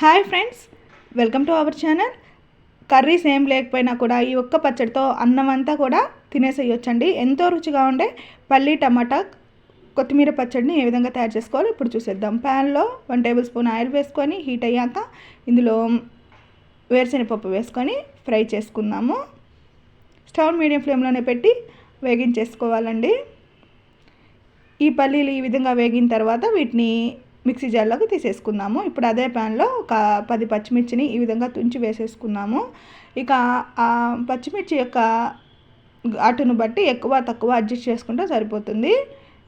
Hi friends, welcome to our channel. Curries ఏం లేకపోయినా కూడా ఈ ఒక్క పచ్చడితో అన్నం అంతా కూడా తినేసేయొచ్చండి. ఎంతో రుచిగా ఉండే పల్లి టమాటా కొత్తిమీర పచ్చడిని ఏ విధంగా తయారు చేసుకోవాలో ఇప్పుడు చూసేద్దాం. ప్యాన్లో 1 టేబుల్ స్పూన్ ఆయిల్ వేసుకొని హీట్ అయ్యాక ఇందులో వేరుశనగపప్పు వేసుకొని ఫ్రై చేసుకుందాము. స్టవ్ మీడియం ఫ్లేమ్లోనే పెట్టి వేగించేసుకోవాలండి. ఈ పల్లీలు ఈ విధంగా వేగిన తర్వాత వీటిని మిక్సీ జార్లోకి తీసేసుకుందాము. ఇప్పుడు అదే ప్యాన్లో ఒక 10 పచ్చిమిర్చిని ఈ విధంగా తుంచి వేసేసుకున్నాము. ఇక ఆ పచ్చిమిర్చి యొక్క ఘాటును బట్టి ఎక్కువ తక్కువ అడ్జస్ట్ చేసుకుంటే సరిపోతుంది.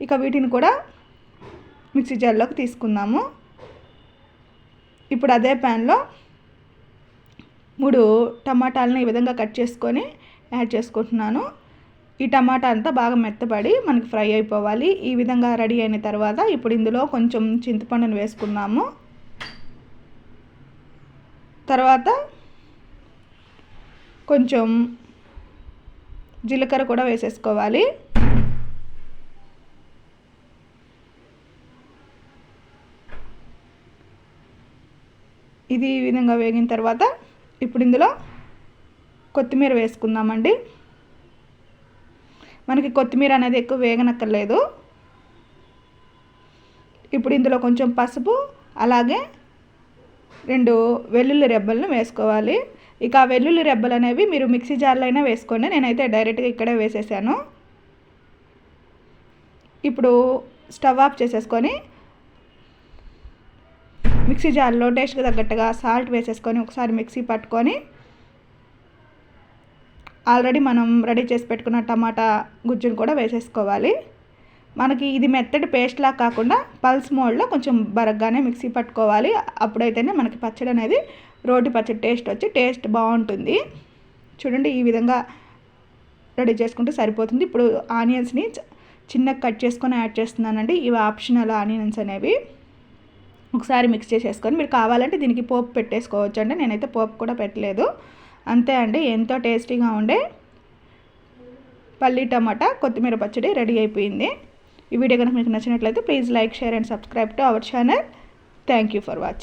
ఇక వీటిని కూడా మిక్సీ జార్లోకి తీసుకుందాము. ఇప్పుడు అదే ప్యాన్లో 3 టమాటాలను ఈ విధంగా కట్ చేసుకొని యాడ్ చేసుకుంటున్నాను. ఈ టమాటా అంతా బాగా మెత్తపడి మనకి ఫ్రై అయిపోవాలి. ఈ విధంగా రెడీ అయిన తర్వాత ఇప్పుడు ఇందులో కొంచెం చింతపండును వేసుకుందాము. తర్వాత కొంచెం జీలకర్ర కూడా వేసేసుకోవాలి. ఇది ఈ విధంగా వేగిన తర్వాత ఇప్పుడు ఇందులో కొత్తిమీర వేసుకుందామండి. మనకి కొత్తిమీర అనేది ఎక్కువ వేగనక్కర్లేదు. ఇప్పుడు ఇందులో కొంచెం పసుపు, అలాగే 2 వెల్లుల్లి రెబ్బలను వేసుకోవాలి. ఇక ఆ వెల్లుల్లి రెబ్బలు అనేవి మీరు మిక్సీ జార్లో అయినా వేసుకోండి. నేనైతే డైరెక్ట్గా ఇక్కడే వేసేసాను. ఇప్పుడు స్టవ్ ఆఫ్ చేసేసుకొని మిక్సీ జార్లో టేస్ట్కి తగ్గట్టుగా సాల్ట్ వేసేసుకొని ఒకసారి మిక్సీ పట్టుకొని ఆల్రెడీ మనం రెడీ చేసి పెట్టుకున్న టమాటా గుజ్జును కూడా వేసేసుకోవాలి. మనకి ఇది మెత్తటి పేస్ట్లా కాకుండా పల్స్ మోడ్లో కొంచెం బరగ్గానే మిక్సీ పట్టుకోవాలి. అప్పుడైతేనే మనకి పచ్చడి అనేది రోటి పచ్చడి టేస్ట్ బాగుంటుంది. చూడండి, ఈ విధంగా రెడీ చేసుకుంటే సరిపోతుంది. ఇప్పుడు ఆనియన్స్ని చిన్నగా కట్ చేసుకొని యాడ్ చేస్తున్నానండి. ఇవి ఆప్షనల్ ఆనియన్స్ అనేవి. ఒకసారి మిక్స్ చేసేసుకొని మీరు కావాలంటే దీనికి పోపు పెట్టేసుకోవచ్చు అండి. నేనైతే పోపు కూడా పెట్టలేదు. అంతే అండి, ఎంతో టేస్టీగా ఉండే పల్లి టమాటా కొత్తిమీర పచ్చడి రెడీ అయిపోయింది. ఈ వీడియో కనుక మీకు నచ్చినట్లయితే please like, share and subscribe to our channel. Thank you for watching.